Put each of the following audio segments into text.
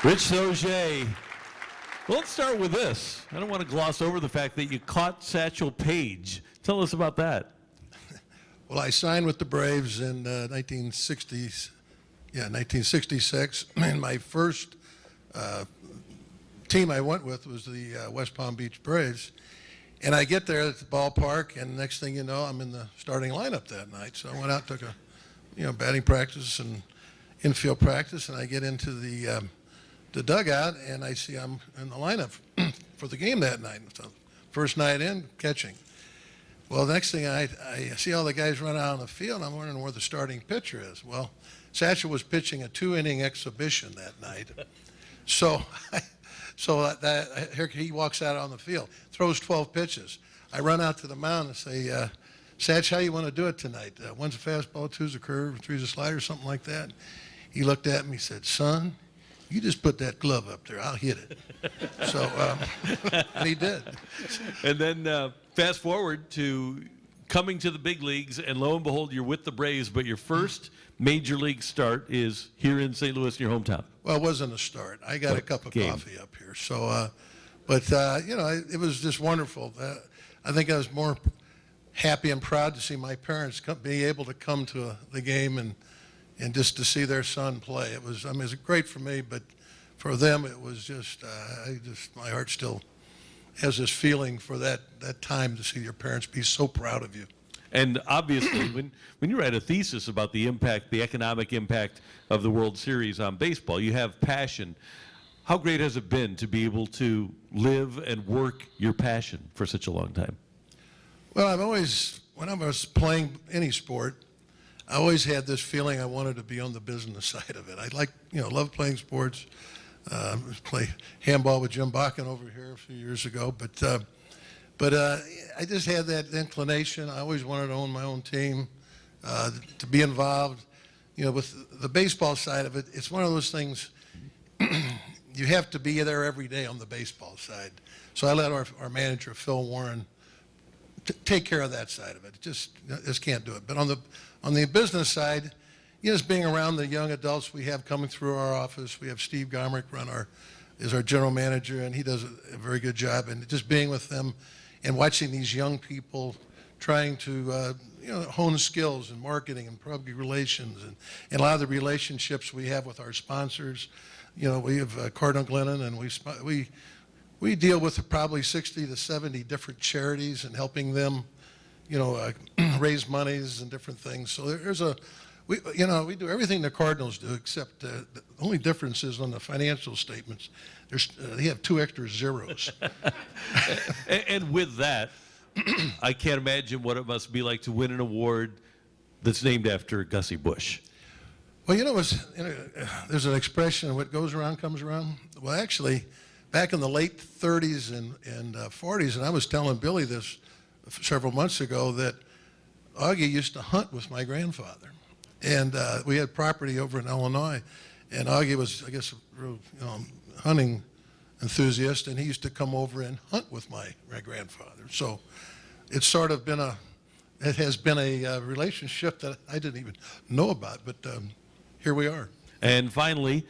Rich Sauget. Well, let's start with this. I don't want to gloss over the fact that you caught Satchel Paige. Tell us about that. Well, I signed with the Braves in 1966, and my first team I went with was the West Palm Beach Braves. And I get there at the ballpark, and next thing you know, I'm in the starting lineup that night. So I went out, took a batting practice and infield practice, and I get into the dugout, and I see I'm in the lineup for the game that night. So first night in, catching. Well, the next thing I see all the guys run out on the field, I'm wondering where the starting pitcher is. Well, Satchel was pitching a 2-inning exhibition that night. So here he walks out on the field, throws 12 pitches. I run out to the mound and say, Satch, how you want to do it tonight? One's a fastball, two's a curve, three's a slider, something like that. He looked at me and said, son, you just put that glove up there, I'll hit it. So, and he did. And then fast forward to coming to the big leagues, and lo and behold, you're with the Braves, but your first major league start is here in St. Louis, in your hometown. Well, it wasn't a start. I got a cup of coffee up here. So, it was just wonderful. I think I was more happy and proud to see my parents be able to come to the game and just to see their son play. It was great for me, but for them, it was just, my heart still has this feeling for that time to see your parents be so proud of you. And obviously, when you write a thesis about the economic impact of the World Series on baseball, you have passion. How great has it been to be able to live and work your passion for such a long time? Well, when I was playing any sport, I always had this feeling I wanted to be on the business side of it. I love playing sports. Play handball with Jim Bakken over here a few years ago, but I just had that inclination. I always wanted to own my own team, to be involved. With the baseball side of it, it's one of those things you have to be there every day on the baseball side. So I let our manager, Phil Warren, take care of that side of it. Just can't do it. But on the business side, just being around the young adults we have coming through our office. We have Steve Gomrick is our general manager, and he does a very good job. And just being with them and watching these young people trying to hone skills in marketing and public relations and a lot of the relationships we have with our sponsors. We have Cardinal Glennon, and we deal with probably 60 to 70 different charities and helping them, raise monies and different things. So we do everything the Cardinals do, except the only difference is on the financial statements. They have 2 extra zeros. And with that, I can't imagine what it must be like to win an award that's named after Gussie Busch. Well, there's an expression, what goes around comes around. Well, actually, back in the late 30s and 40s, and I was telling Billy this several months ago, that Augie used to hunt with my grandfather. And we had property over in Illinois, and Augie was, I guess, a real hunting enthusiast, and he used to come over and hunt with my grandfather. So it's sort of been it has been a relationship that I didn't even know about, but here we are. And finally,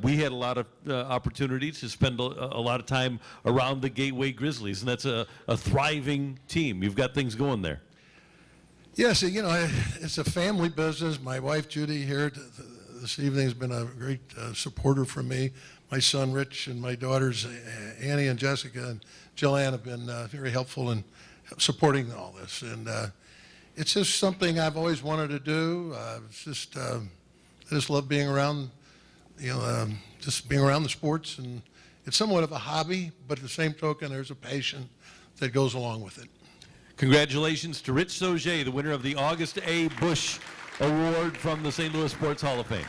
we had a lot of opportunities to spend a lot of time around the Gateway Grizzlies, and that's a thriving team. You've got things going there. Yes, it's a family business. My wife, Judy, here this evening has been a great supporter for me. My son, Rich, and my daughters, Annie and Jessica and Jillian, have been very helpful in supporting all this. And it's just something I've always wanted to do. I just love being around, just being around the sports. And it's somewhat of a hobby, but at the same token, there's a passion that goes along with it. Congratulations to Rich Sauget, the winner of the August A. Busch Award from the St. Louis Sports Hall of Fame.